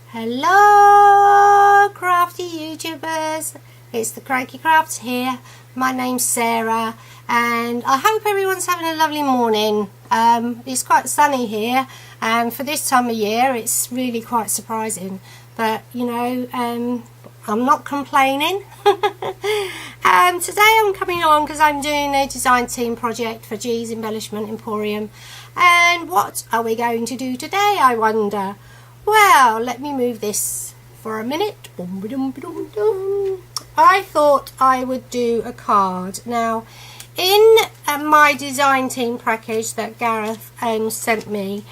Hello crafty YouTubers, it's the Crikey Crafts here. My name's Sarah and I hope everyone's having a lovely morning. It's quite sunny here and for this time of year it's really quite surprising, but you know, I'm not complaining. Today I'm coming on because I'm doing a design team project for G's Embellishment Emporium. And what are we going to do today, I wonder? Well, let me move this for a minute. I thought I would do a card. Now, in my design team package that Gareth sent me,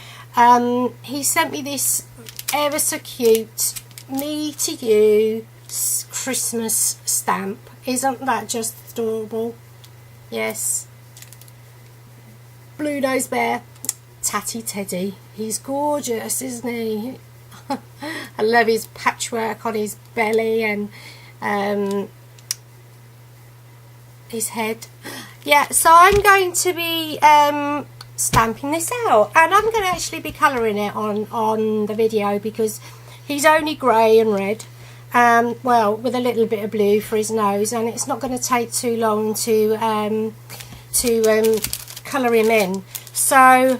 he sent me this ever so cute me to you Christmas stamp. Isn't that just adorable? Yes. Blue Nose Bear, Tatty Teddy. He's gorgeous, isn't he? I love his patchwork on his belly and his head. Yeah, so I'm going to be stamping this out, and I'm going to actually be colouring it on the video because he's only grey and red. Well, with a little bit of blue for his nose, and it's not going to take too long to colour him in. So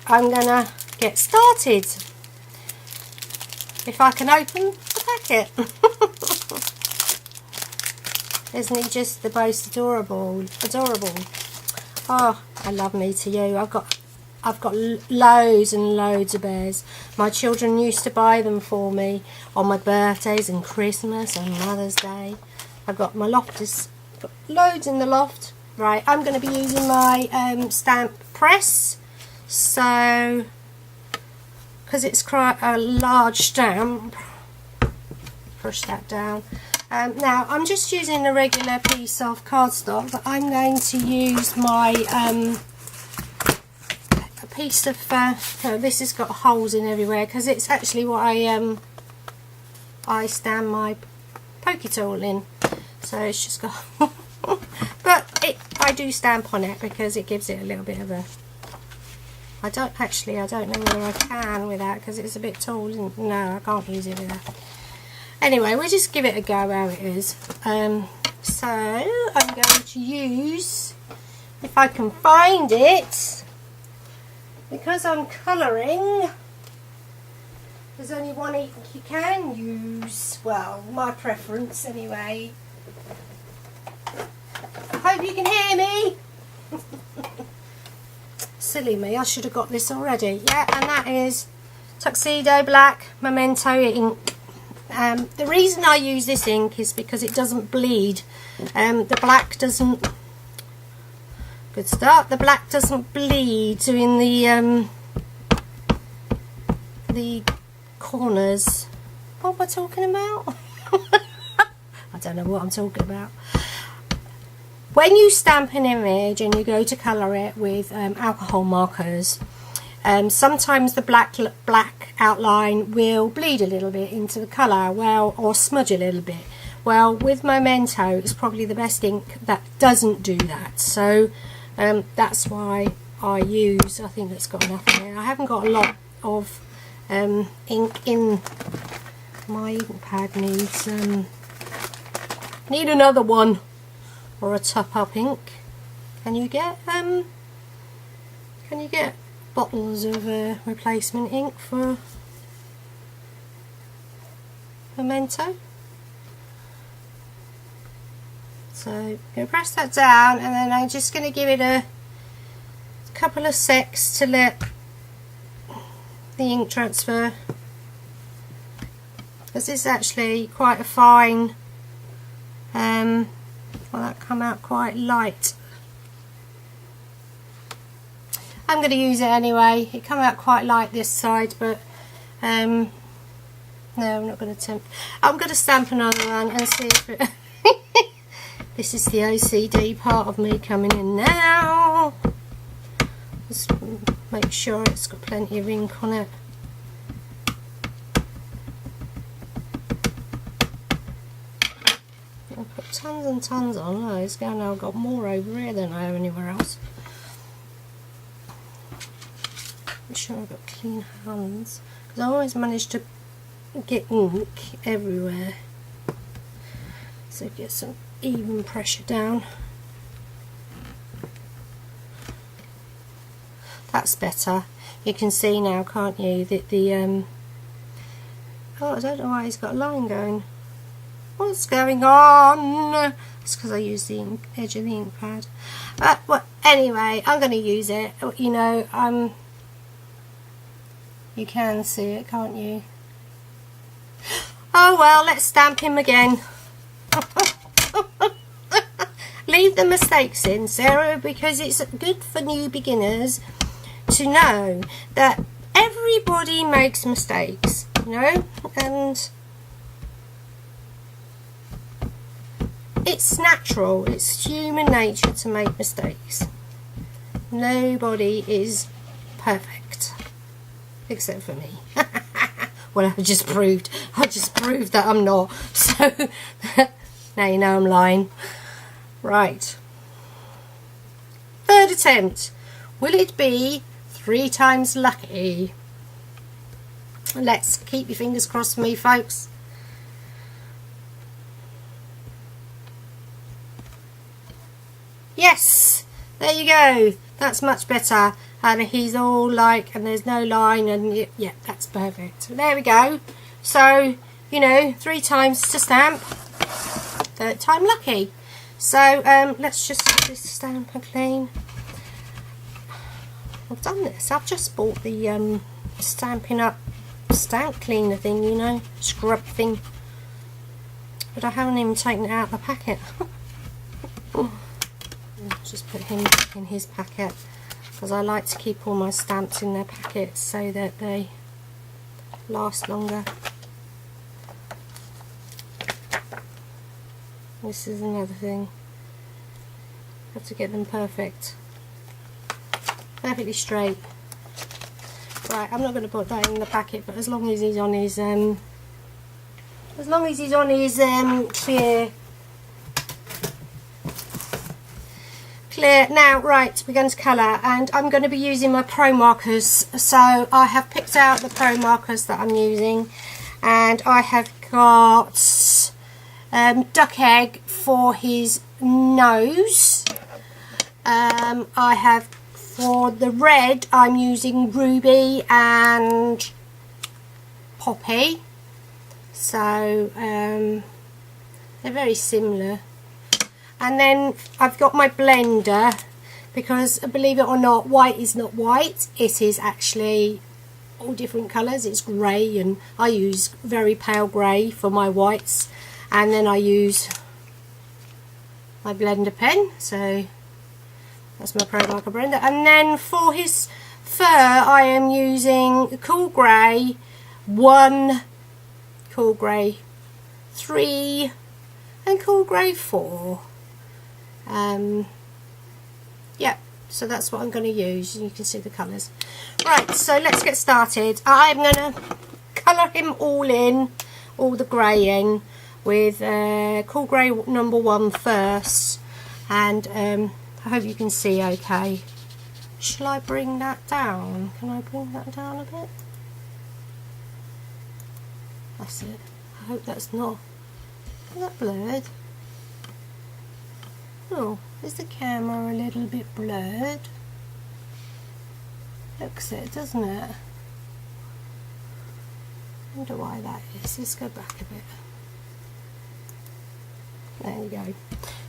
I'm going to get started. If I can open the packet. Isn't he just the most adorable? Oh, I love me to you. I've got loads and loads of bears. My children used to buy them for me on my birthdays and Christmas and Mother's Day. I've got my loft, got loads in the loft. Right, I'm going to be using my stamp press. So, because it's quite a large stamp, push that down. Now, I'm just using a regular piece of cardstock, but I'm going to use my a piece of this has got holes in everywhere because it's actually what I stand my pokey tool in. So it's just got but I do stamp on it because it gives it a little bit of a I don't know whether I can with that because it's a bit tall, isn't it? No, I can't use it with that. Anyway, we'll just give it a go how it is. So I'm going to use, if I can find it, because I'm colouring, there's only one ink you can use. Well, my preference anyway. I hope you can hear me. Silly me, I should have got this already. Yeah, and that is Tuxedo Black Memento ink. The reason I use this ink is because it doesn't bleed. The black doesn't. Good start. The black doesn't bleed in the corners. What am I talking about? I don't know what I'm talking about. When you stamp an image and you go to colour it with alcohol markers, sometimes the black outline will bleed a little bit into the colour, well, or smudge a little bit. Well, with Memento, it's probably the best ink that doesn't do that. So that's why I use. I think it's got enough in there. I haven't got a lot of ink in my ink pad. Need another one. Or a top up ink. Can you get bottles of replacement ink for Memento? So I'm going to press that down, and then I'm just going to give it a couple of secs to let the ink transfer, because this is actually quite a fine. Well, that come out quite light. I'm going to use it anyway. It come out quite light this side, but no, I'm not going to attempt. I'm going to stamp another one and see if it this is the OCD part of me coming in now. Just make sure it's got plenty of ink on it. I've put tons and tons on. Oh, it's going now. I've got more over here than I have anywhere else. Make sure I've got clean hands, I always manage to get ink everywhere. So get some even pressure down. That's better. You can see now, can't you, that the oh, I don't know why he's got a line going. What's going on? It's because I used the edge of the ink pad. Well, anyway, I'm going to use it. You know, you can see it, can't you? Oh well, let's stamp him again. Leave the mistakes in, Sarah, because it's good for new beginners to know that everybody makes mistakes, you know, and it's natural, it's human nature to make mistakes. Nobody is perfect except for me. Well, I just proved that I'm not, so now you know I'm lying. Right, third attempt. Will it be 3 times lucky? Let's keep your fingers crossed for me, folks. Yes, there you go. That's much better. And he's all like, and there's no line, and yeah, that's perfect. There we go. So, you know, 3 times to stamp, 3rd time lucky. So let's just get this stamper clean. I've done this. I've just bought the Stampin' Up stamp cleaner thing, you know, scrub thing, but I haven't even taken it out of the packet. Just put him in his packet, because I like to keep all my stamps in their packets so that they last longer. This is another thing. Have to get them perfect, perfectly straight. Right, I'm not going to put that in the packet, but as long as he's on his clear. Now, right, we're going to colour, and I'm going to be using my Pro markers. So I have picked out the Pro markers that I'm using, and I have got Duck Egg for his nose. I have, for the red, I'm using Ruby and Poppy. So they're very similar. And then I've got my blender, because believe it or not, white is not white. It is actually all different colours. It's grey, and I use very pale grey for my whites. And then I use my blender pen. So that's my Pro Marker blender. And then for his fur, I am using Cool Grey 1, Cool Grey 3, and Cool Grey 4. Yeah, so that's what I'm going to use. You can see the colours. Right, so let's get started. I'm going to colour him all in, all the grey in, with Cool Grey number 1 first. And I hope you can see okay. Shall I bring that down? Can I bring that down a bit? That's it. I hope that's not... Is that blurred? Oh, is the camera a little bit blurred? Looks it, doesn't it? I wonder why that is. Let's go back a bit. There you go.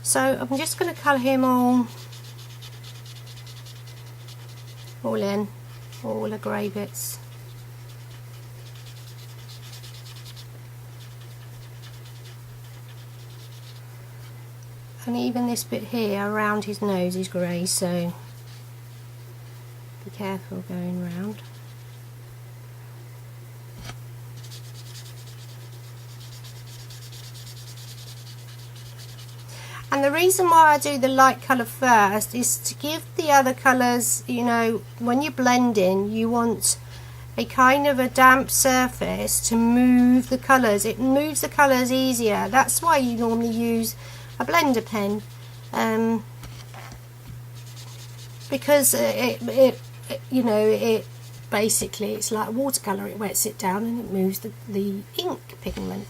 So I'm just going to colour him all in, all the grey bits. And even this bit here around his nose is grey, so be careful going round. And the reason why I do the light colour first is to give the other colours, you know, when you're blending, you want a kind of a damp surface to move the colours. It moves the colours easier. That's why you normally use a blender pen, because it basically it's like watercolour, it wets it down and it moves the ink pigment.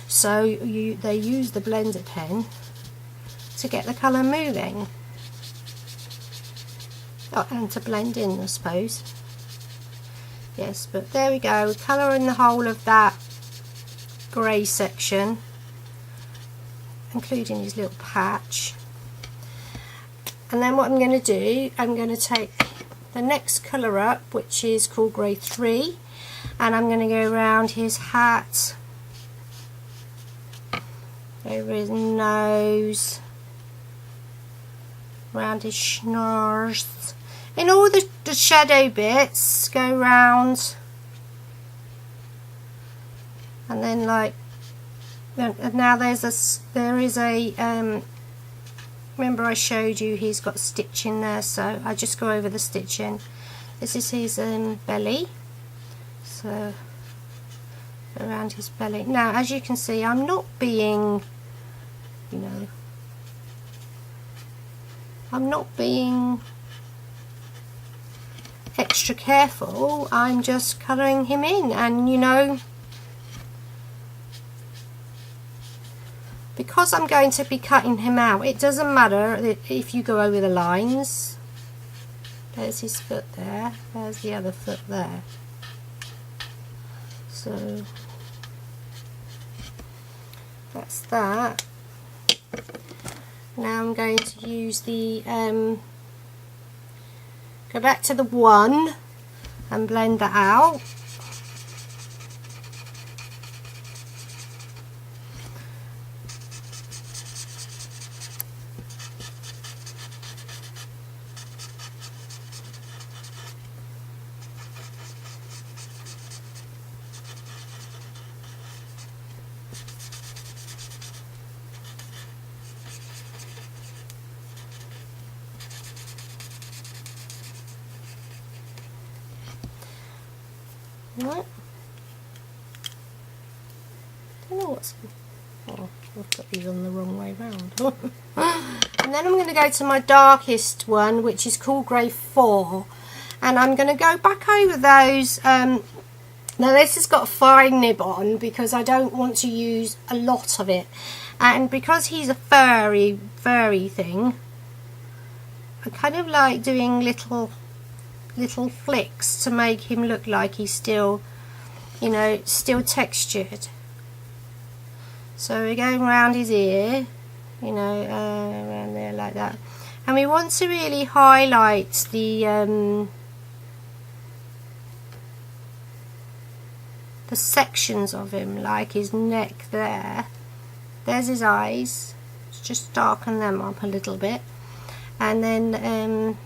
So they use the blender pen to get the colour moving. Oh, and to blend in, I suppose. Yes, but there we go, we're colouring the whole of that grey section, including his little patch. And then what I'm going to do, I'm going to take the next colour up, which is called Grey 3, and I'm going to go around his hat, over his nose, around his schnoz. In all the shadow bits, go round, and then like, now there is a remember I showed you he's got stitch in there, so I just go over the stitching. This is his belly, so around his belly. Now as you can see, I'm not being, you know, I'm not being extra careful, I'm just colouring him in, and you know, because I'm going to be cutting him out, it doesn't matter if you go over the lines. There's his foot there, there's the other foot there. So that's that. Now I'm going to use the, go back to the 1 and blend that out. Right. I don't know what's. Oh, I've got these on the wrong way round. And then I'm going to go to my darkest one, which is called Grey 4, and I'm going to go back over those. Now this has got a fine nib on because I don't want to use a lot of it, and because he's a furry thing, I kind of like doing little flicks to make him look like he's still, you know, still textured. So we're going around his ear, you know, around there like that, and we want to really highlight the sections of him, like his neck there. There's his eyes, let's just darken them up a little bit, and then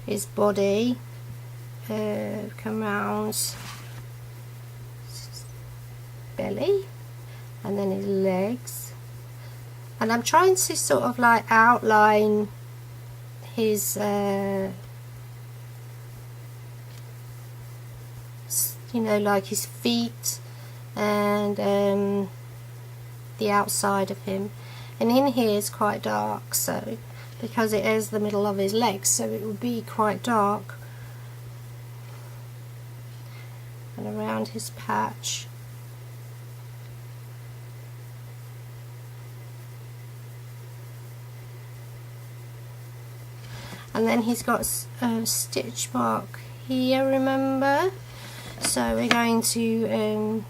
his body, come round his belly, and then his legs, and I'm trying to sort of like outline his you know, like his feet and the outside of him, and in here is quite dark, so because it is the middle of his legs, so it will be quite dark, and around his patch. And then he's got a stitch mark here, remember, so we're going to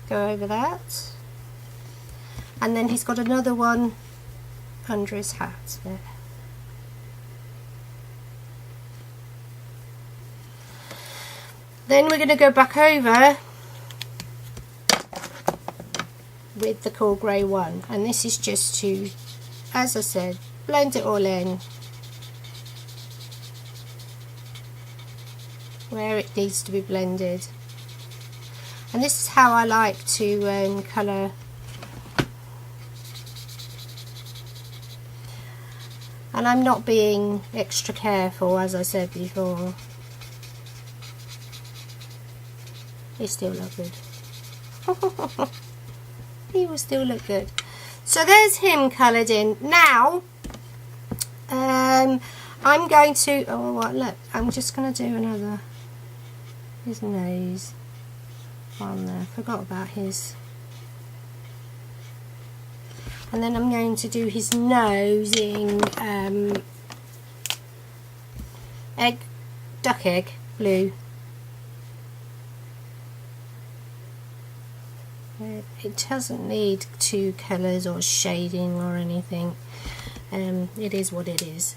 go over that, and then he's got another one under his hat there. Then we're going to go back over with the cool grey 1, and this is just to, as I said, blend it all in where it needs to be blended. And this is how I like to colour. And I'm not being extra careful, as I said before. He still look good. He will still look good. So there's him coloured in. Now, I'm going to, oh what, look, I'm just going to do another, his nose on there, forgot about his, and then I'm going to do his nose in duck egg blue. It doesn't need two colours or shading or anything. It is what it is.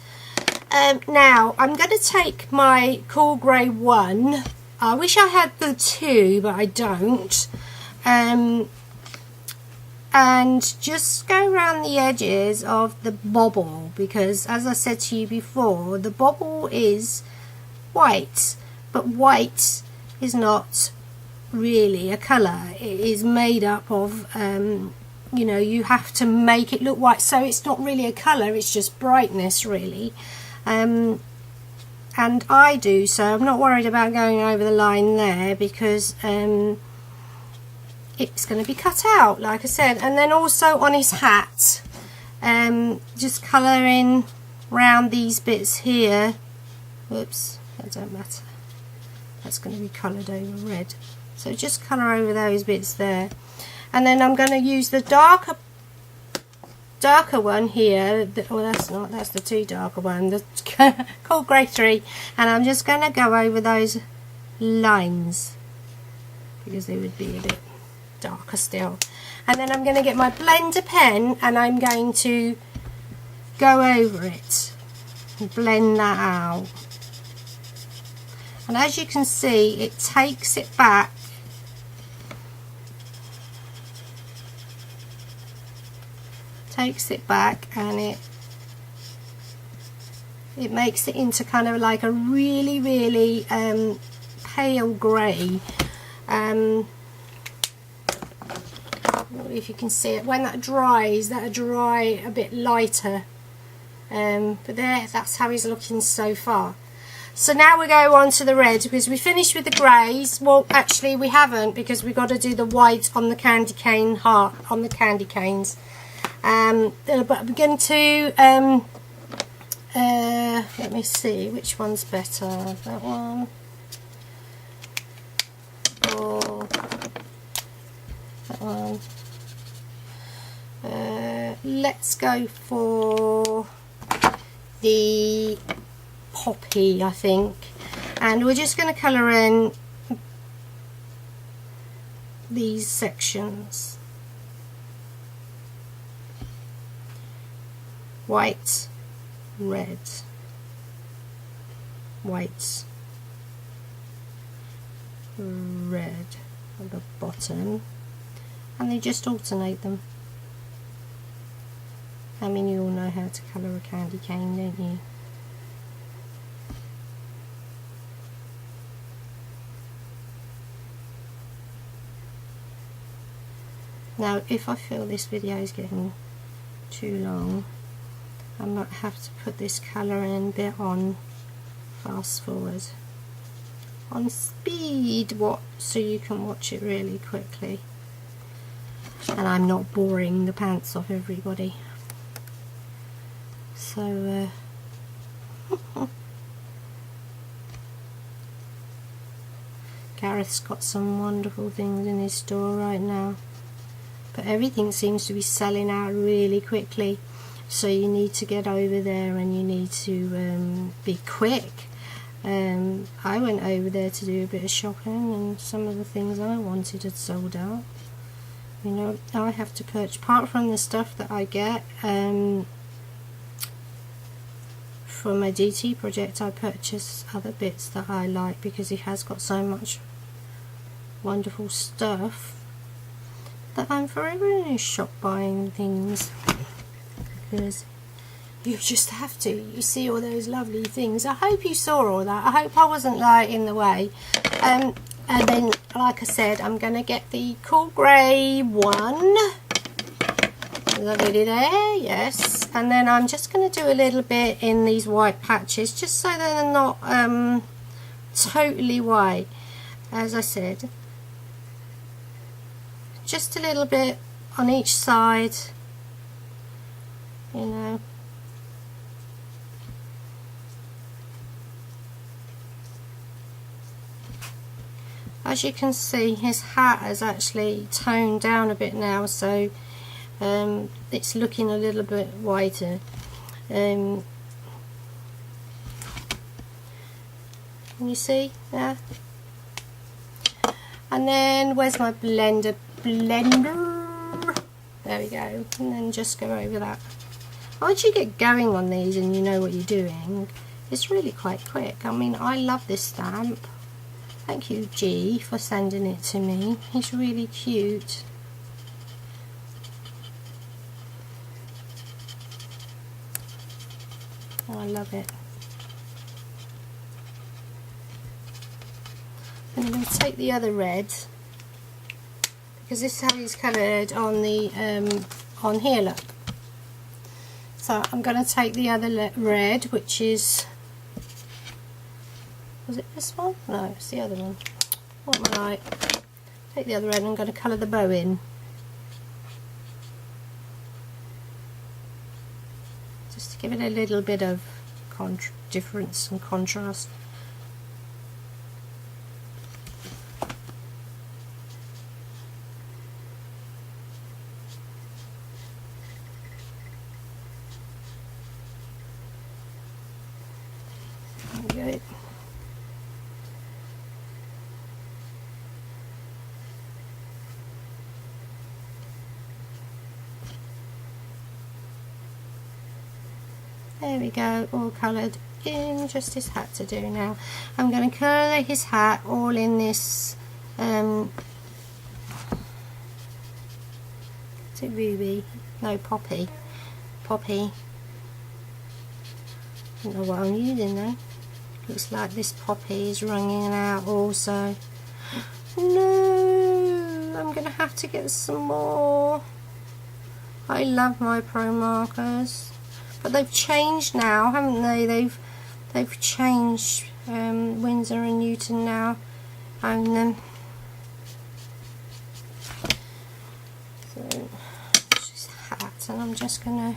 Now I'm going to take my cool grey 1. I wish I had the 2, but I don't. And just go around the edges of the bobble, because as I said to you before, the bobble is white, but white is not really a colour. It is made up of you know, you have to make it look white, so it's not really a colour, it's just brightness really. And I do, so I'm not worried about going over the line there, because it's going to be cut out, like I said. And then also on his hat, just colouring round these bits here. Whoops, that don't matter, that's going to be coloured over red, so just colour over those bits there. And then I'm going to use the darker one here. Well, that's not, that's the too darker one, the cold grey 3, and I'm just going to go over those lines because they would be a bit darker still. And then I'm going to get my blender pen and I'm going to go over it and blend that out. And as you can see, it takes it back and it makes it into kind of like a really pale grey. If you can see it, when that dries, that'll dry a bit lighter, but there, that's how he's looking so far. So now we go on to the red, because we finished with the greys. Well, actually we haven't, because we've got to do the white on the candy cane heart, on the candy canes. But I'm going to let me see which one's better, that one or that one. Let's go for the poppy, I think, and we're just going to colour in these sections. White, red, white, red at the bottom, and they just alternate them. I mean, you all know how to colour a candy cane, don't you? Now, if I feel this video is getting too long, I might have to put this colouring bit on fast forward on speed, so you can watch it really quickly and I'm not boring the pants off everybody. So Gareth's got some wonderful things in his store right now, but everything seems to be selling out really quickly. So you need to get over there and you need to be quick. I went over there to do a bit of shopping, and some of the things I wanted had sold out. You know, I have to purchase, apart from the stuff that I get for my DT project, I purchase other bits that I like, because he has got so much wonderful stuff that I'm forever in his shop buying things. Because you just have to. You see all those lovely things. I hope you saw all that. I hope I wasn't like in the way. And then, like I said, I'm going to get the cool grey 1. Lovely there, yes. And then I'm just going to do a little bit in these white patches, just so they're not totally white. As I said, just a little bit on each side. You know, as you can see, his hat has actually toned down a bit now, so it's looking a little bit whiter. Can you see there? And then where's my blender? There we go. And then just go over that. Once you get going on these and you know what you're doing, it's really quite quick. I mean, I love this stamp. Thank you, G, for sending it to me. He's really cute. Oh, I love it. And I'm going to take the other red, because this is how he's coloured on the on here, look. So I'm going to take the other red, which is, was it this one? No, it's the other one. What am I like? Take the other red and I'm going to colour the bow in. Just to give it a little bit of difference and contrast. There we go, all coloured in. Just his hat to do now. I'm going to colour his hat all in this, is it ruby? No, poppy. Poppy. I don't know what I'm using though. Looks like this poppy is running out also. No, I'm going to have to get some more. I love my Pro markers. But they've changed now, haven't they? They've changed Winsor and Newton now own them. So it's his hat, and I'm just gonna,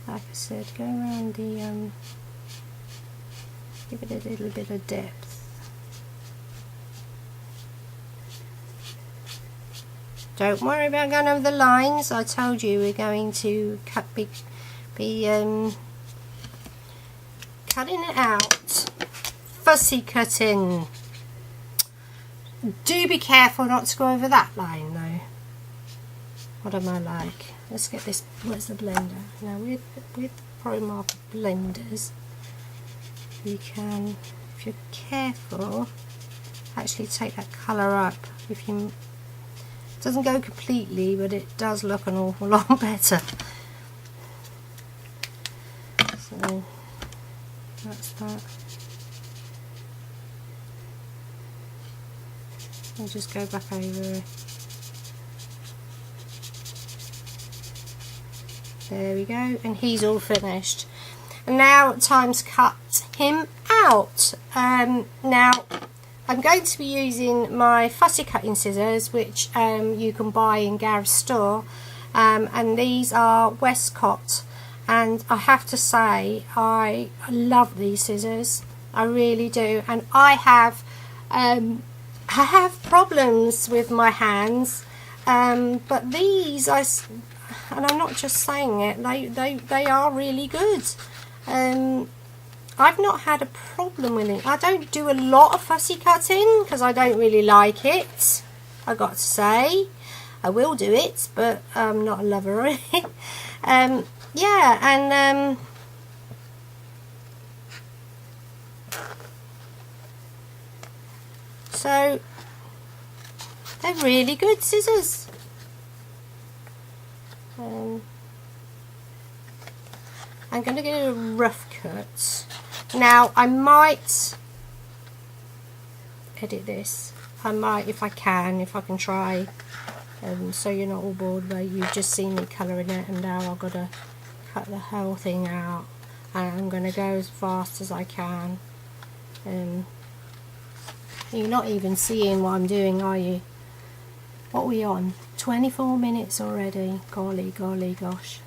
like I said, go around the give it a little bit of depth. Don't worry about going over the lines. I told you we're going to be cutting it out. Fussy cutting. Do be careful not to go over that line though. What am I like? Let's get this. Where's the blender? Now with Pro Marker blenders, you can, if you're careful, actually take that colour up. If you, it doesn't go completely, but it does look an awful lot better. So that's that. I'll just go back over it. There we go, and he's all finished. And now time to cut him out. Now I'm going to be using my fussy cutting scissors, which you can buy in Gareth's store, and these are Westcott. And I have to say, I love these scissors. I really do. And I have problems with my hands, but these, and I'm not just saying it, they are really good. I've not had a problem with it. I don't do a lot of fussy cutting because I don't really like it, I got to say. I will do it, but I'm not a lover of it. Yeah, and so they're really good scissors. I'm going to get a rough cut. Now I might edit this. I might, if I can try, so you're not all bored where you've just seen me colouring it, and now I've got to cut the whole thing out, and I'm going to go as fast as I can. You're not even seeing what I'm doing, are you? What are we on? 24 minutes already. Golly, golly, gosh.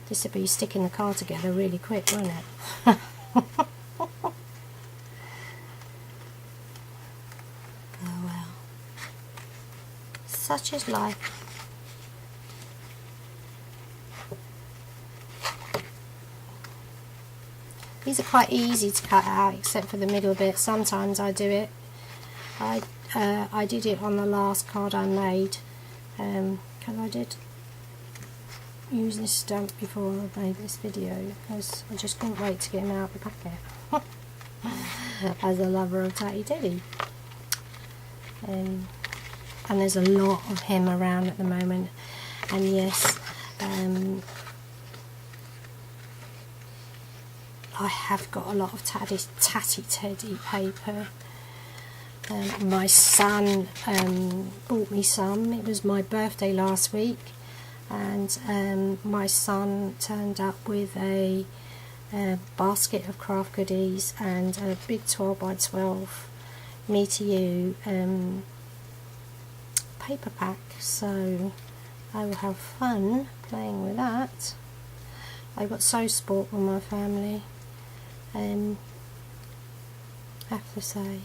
This would be sticking the car together really quick, won't it? such is life. These are quite easy to cut out, except for the middle bit. Sometimes I do it. I did it on the last card I made, because I did use this stamp before I made this video, because I just couldn't wait to get him out of the packet. As a lover of Tatty Teddy. And there's a lot of him around at the moment. And yes, I have got a lot of Tatty Teddy paper. My son bought me some. It was my birthday last week, and my son turned up with a basket of craft goodies and a big 12 by 12 Me to You paper pack, so I will have fun playing with that. I got so sport with my family, I have to say.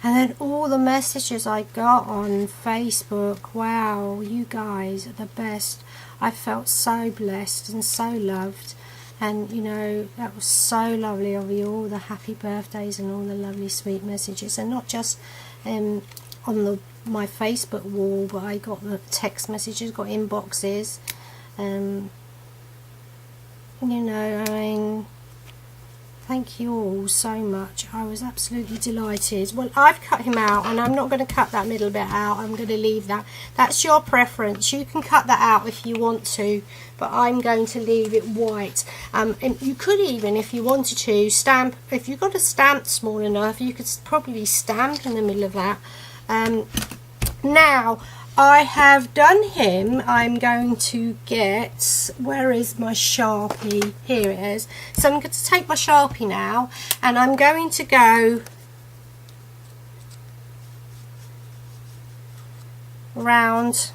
And then all the messages I got on Facebook, wow, you guys are the best. I felt so blessed and so loved, and you know, that was so lovely of you, all the happy birthdays and all the lovely sweet messages, and not just on my Facebook wall, but I got the text messages, got inboxes, you know, I mean, thank you all so much. I was absolutely delighted. Well, I've cut him out, and I'm not going to cut that middle bit out. I'm going to leave that. That's your preference. You can cut that out if you want to, but I'm going to leave it white. And you could even, if you wanted to, stamp. If you got a stamp small enough, you could probably stamp in the middle of that. Now, I have done him. I'm going to get, where is my Sharpie? Here it is. So I'm going to take my Sharpie now, and I'm going to go round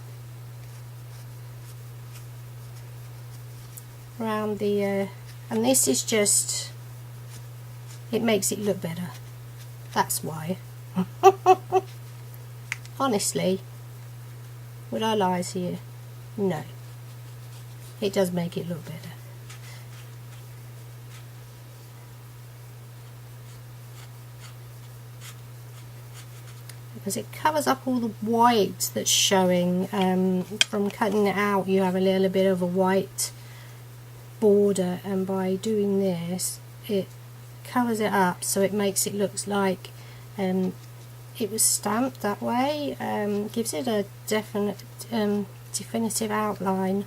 the, and this is just, it makes it look better. That's why. Honestly. Would I lie to you? No. It does make it look better. Because it covers up all the white that's showing. From cutting it out, you have a little bit of a white border, and by doing this, it covers it up, so it makes it look like it was stamped that way. Gives it a definite definitive outline.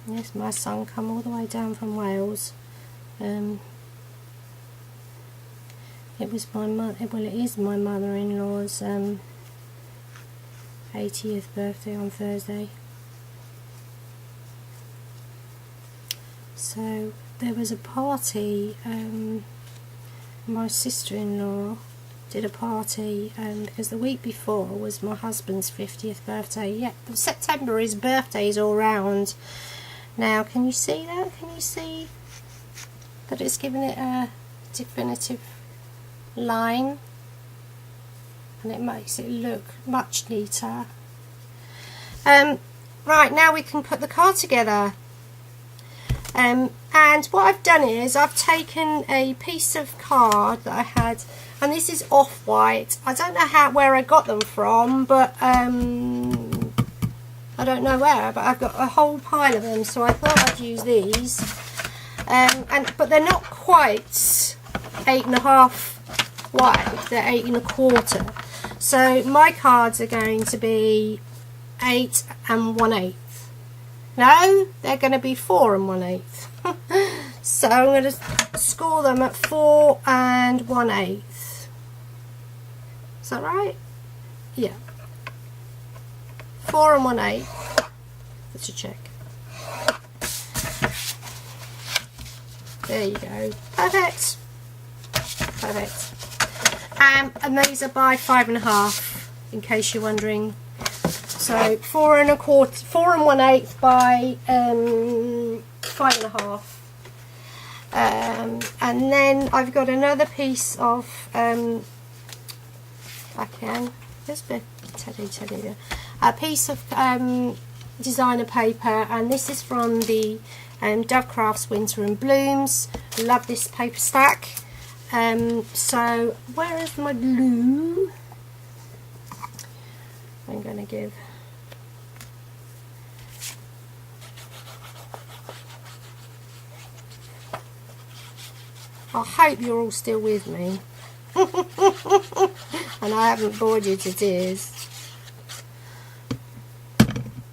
Yes, my son come all the way down from Wales. It was my mother. Well, it is my mother-in-law's 80th birthday on Thursday. So there was a party. My sister-in-law did a party because the week before was my husband's 50th birthday. Yeah, September his birthday is all round. Now, can you see that? Can you see that it's given it a definitive line, and it makes it look much neater. Right, now we can put the card together. And what I've done is I've taken a piece of card that I had, and this is off-white. I don't know where I got them from, but I don't know where, but I've got a whole pile of them, so I thought I'd use these. But they're not quite 8.5 wide, they're 8 1/4. So my cards are going to be 8 1/8. No, they're going to be 4 1/8. So I'm going to score them at 4 1/8. Is that right? Yeah. 4 1/8. Let's check. There you go. Perfect. Perfect. And these are by 5.5. in case you're wondering. So 4 1/8 by 5 1/2. And then I've got another piece of a piece of designer paper, and this is from the Dove Crafts Winter and Blooms. Love this paper stack. So where is my glue? I'm going to give I hope you're all still with me and I haven't bored you to tears.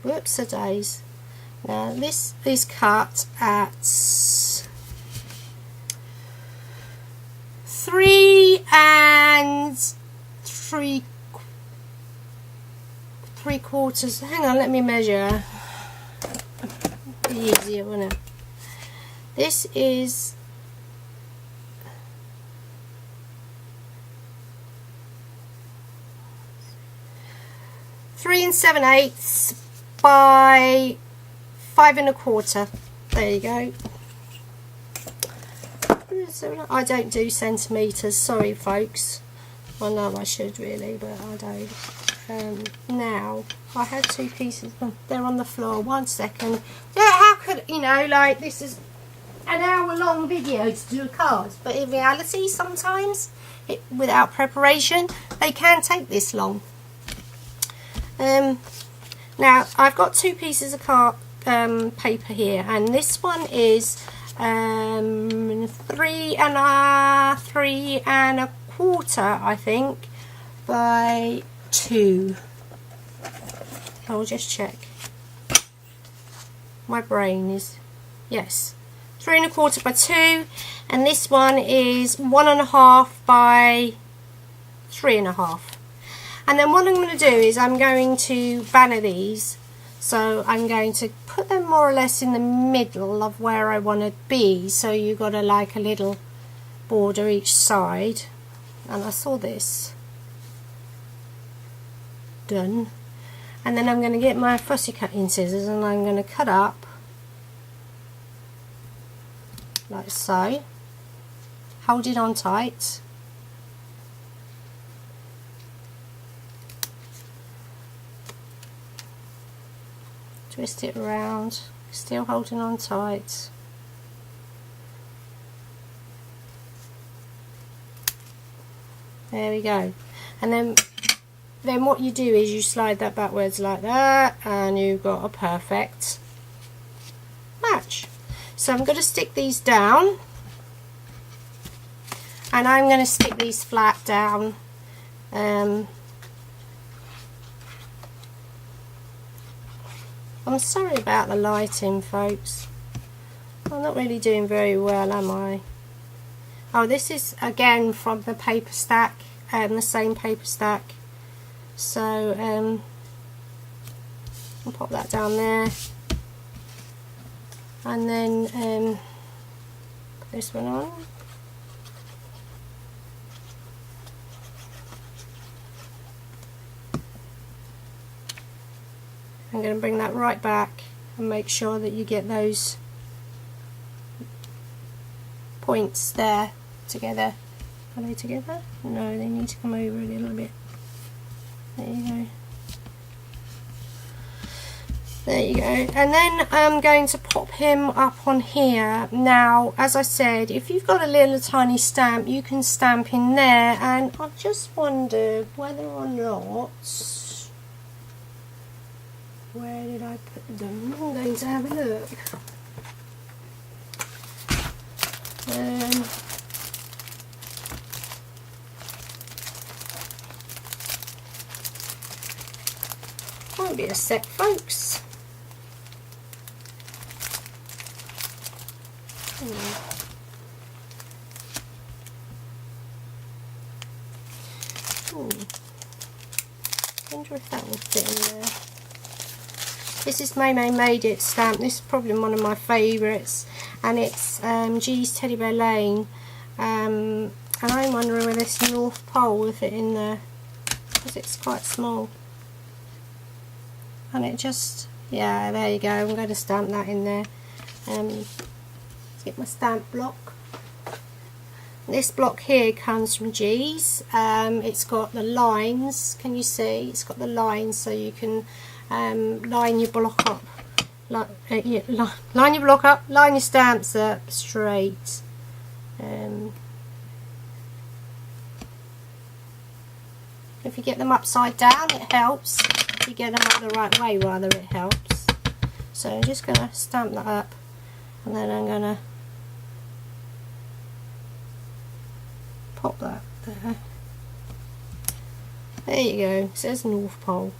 Whoops a days. Now this is cut at 3 3/4. Hang on, let me measure. Be easier, wouldn't it? This is 3 7/8 by 5 1/4. There you go. I don't do centimetres, sorry folks. I know I should really, but I don't. Now I had 2 pieces. They're on the floor. 1 second. Yeah, how could you know? Like, this is an hour-long video to do a card, but in reality, sometimes without preparation, they can take this long. Now I've got 2 pieces of paper here, and this one is 3 1/4, I think, by 2. I'll just check. My brain is, yes, 3 1/4 by 2, and this one is 1 1/2 by 3 1/2. And then what I'm going to do is I'm going to banner these, so I'm going to put them more or less in the middle of where I want to be, so you've got like a little border each side. And I saw this done, and then I'm going to get my fussy cutting scissors and I'm going to cut up like so, hold it on tight, twist it around, still holding on tight. There we go. And then what you do is you slide that backwards like that, and you've got a perfect match. So I'm going to stick these down, and I'm going to stick these flat down. I'm sorry about the lighting, folks. I'm not really doing very well, am I? Oh, this is again from the paper stack, the same paper stack. So I'll pop that down there, and then put this one on. I'm going to bring that right back and make sure that you get those points there together. Are they together? No, they need to come over a little bit. There you go. There you go. And then I'm going to pop him up on here. Now, as I said, if you've got a little tiny stamp, you can stamp in there, and I just wonder whether or not, where did I put them? I'm going to have a look. Won't be a sec, folks. I wonder if that will fit in there. This is May May Made It stamp. This is probably one of my favourites, and it's G's Teddy Bear Lane. And I'm wondering whether this North Pole will fit in there. because it's quite small. And it just, yeah, there you go. I'm going to stamp that in there. Let's get my stamp block. This block here comes from G's. It's got the lines, can you see? It's got the lines, so you can line your block up. Line your block up, line your stamps up straight. If you get them upside down, it helps. If you get them up the right way, rather, it helps. So I'm just going to stamp that up, and then I'm going to pop that there. There you go, it says North Pole.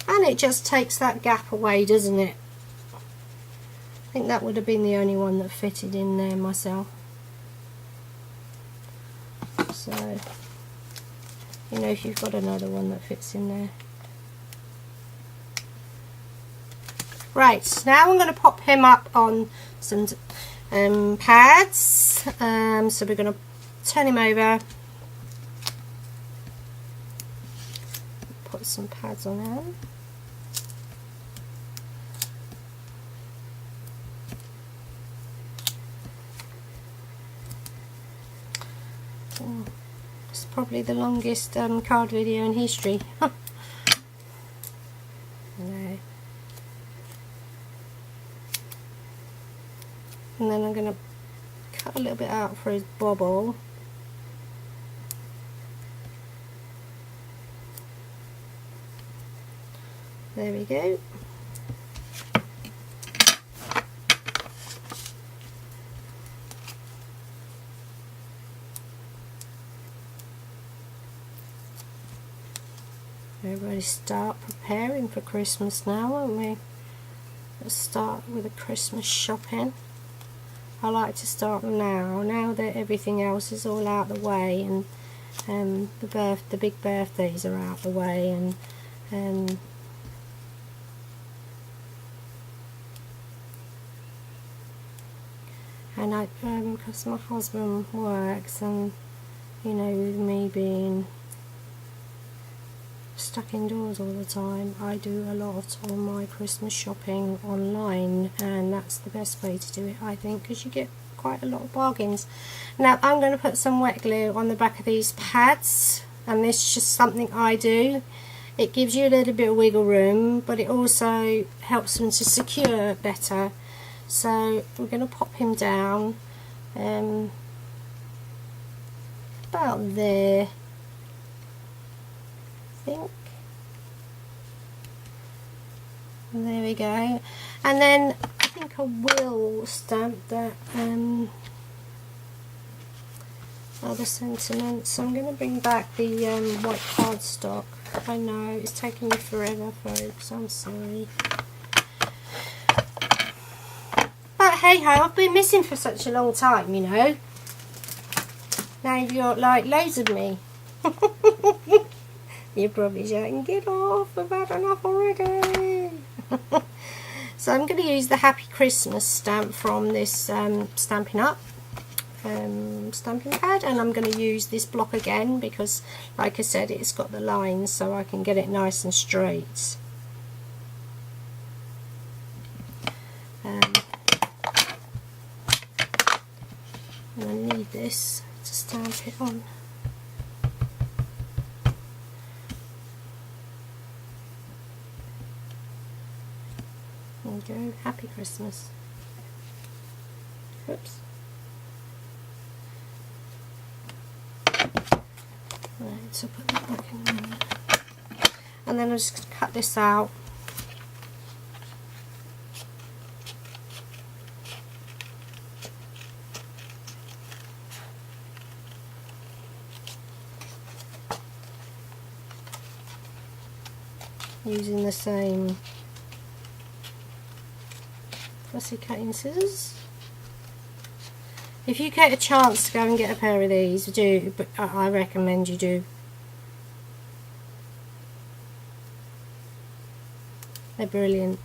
And it just takes that gap away, doesn't it? I think that would have been the only one that fitted in there myself. So, you know, if you've got another one that fits in there. Right, so now I'm going to pop him up on some pads. So we're going to turn him over. Put some pads on him. It's probably the longest card video in history. No. And then I'm going to cut a little bit out for his bobble. There we go. Everybody start preparing for Christmas now, won't we? Let's start with the Christmas shopping. I like to start now that everything else is all out the way, and the big birthdays are out the way, and I because my husband works, and you know, with me being stuck indoors all the time, I do a lot of my Christmas shopping online, and that's the best way to do it, I think, because you get quite a lot of bargains. Now I'm going to put some wet glue on the back of these pads, and this is just something I do. It gives you a little bit of wiggle room, but it also helps them to secure better. So we're going to pop him down about there, I think. And there we go. And then I think I will stamp that other sentiment. So I'm going to bring back the white cardstock. I know it's taking me forever, folks. I'm sorry. But hey ho, I've been missing for such a long time, you know. Now you've got like loads of me. You're probably shouting, get off, I've had enough already. So I'm going to use the Happy Christmas stamp from this Stampin' Up stamping pad, and I'm going to use this block again because, like I said, it's got the lines, so I can get it nice and straight. And I need this to stamp it on. There we go, Happy Christmas. Oops. Right, so put that back in there. And then I'm just going to cut this out. Using the same fussy cutting scissors. If you get a chance to go and get a pair of these, do, but I recommend you do. They're brilliant.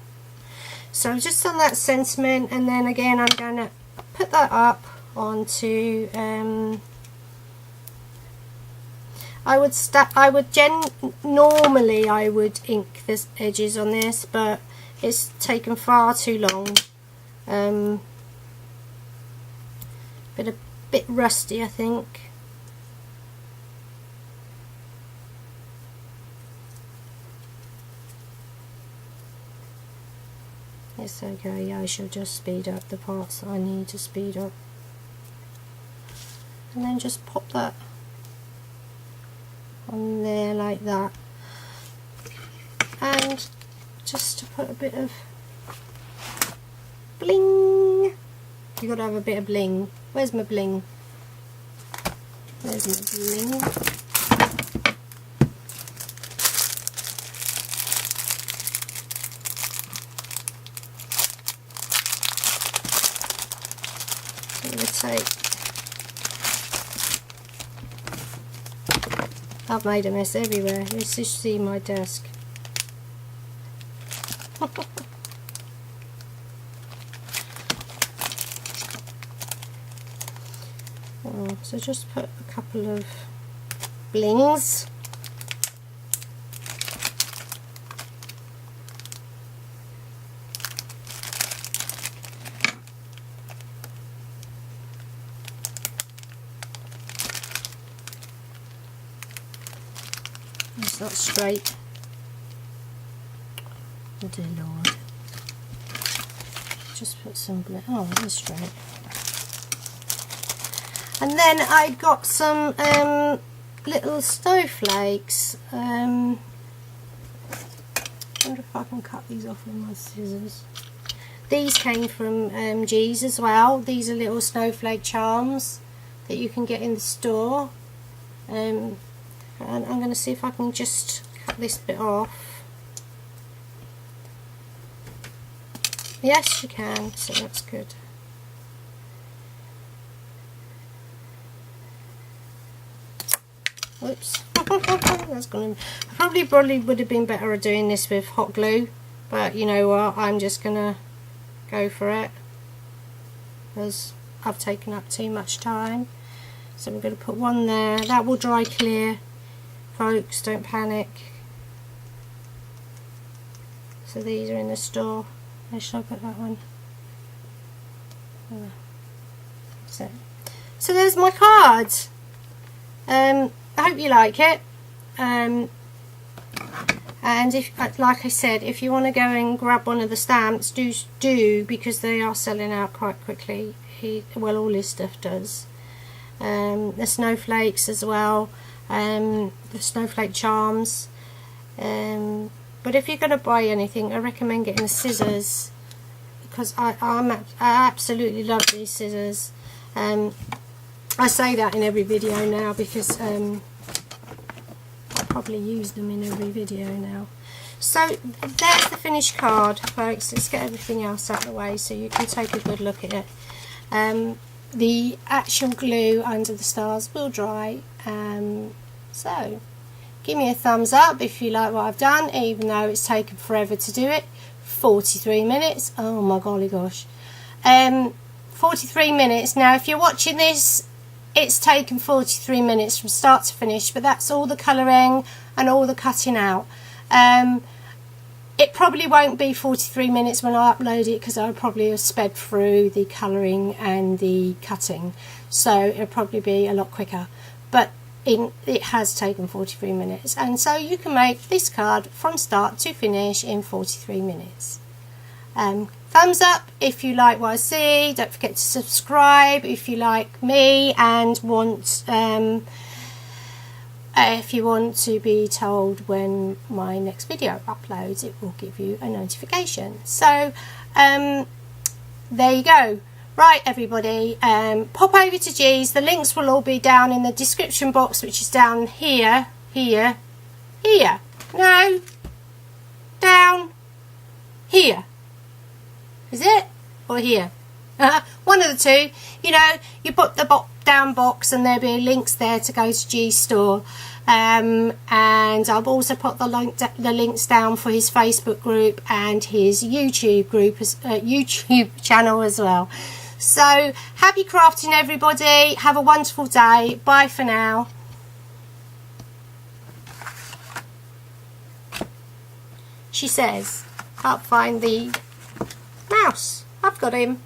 So just on that sentiment, and then again I'm going to put that up onto normally I would ink the edges on this, but it's taken far too long. Been a bit rusty, I think. It's okay, I shall just speed up the parts that I need to speed up. And then just pop that on there like that. And just to put a bit of bling. You got to have a bit of bling. Where's my bling? There's my bling. So I'm going to take. I've made a mess everywhere. Let's just see my desk. So just put a couple of blings. It's not straight. Oh dear Lord. Just put some bling. Oh, it is straight. And then I got some little snowflakes. I wonder if I can cut these off with my scissors. These came from G's as well. These are little snowflake charms that you can get in the store. And I'm going to see if I can just cut this bit off. Yes, you can, so that's good. Whoops. That's gonna. I probably would have been better at doing this with hot glue, but you know what? I'm just gonna go for it because I've taken up too much time. So we're going to put one there. That will dry clear, folks. Don't panic. So these are in the store. Where should I put that one? So there's my cards. I hope you like it, and if, like I said, if you want to go and grab one of the stamps, do because they are selling out quite quickly. Well, all his stuff does. The snowflakes as well, the snowflake charms. But if you're going to buy anything, I recommend getting the scissors because I absolutely love these scissors. I say that in every video now because I probably use them in every video now. So there's the finished card, folks. Let's get everything else out of the way so you can take a good look at it. The actual glue under the stars will dry. So give me a thumbs up if you like what I've done, even though it's taken forever to do it. 43 minutes. Oh my golly gosh. 43 minutes. Now if you're watching this, it's taken 43 minutes from start to finish, but that's all the colouring and all the cutting out. It probably won't be 43 minutes when I upload it because I'll probably have sped through the colouring and the cutting, so it'll probably be a lot quicker, but it has taken 43 minutes, and so you can make this card from start to finish in 43 minutes. Thumbs up if you like what I see. Don't forget to subscribe if you like me and want if you want to be told when my next video uploads. It will give you a notification. So there you go. Right, everybody, pop over to G's. The links will all be down in the description box, which is down here, no, down here. Is it? Or here? One of the two. You know, you put the down box and there'll be links there to go to G's store. And I've also put the links down for his Facebook group and his YouTube group, YouTube channel as well. So happy crafting, everybody. Have a wonderful day. Bye for now. she says, can't find the mouse. I've got him.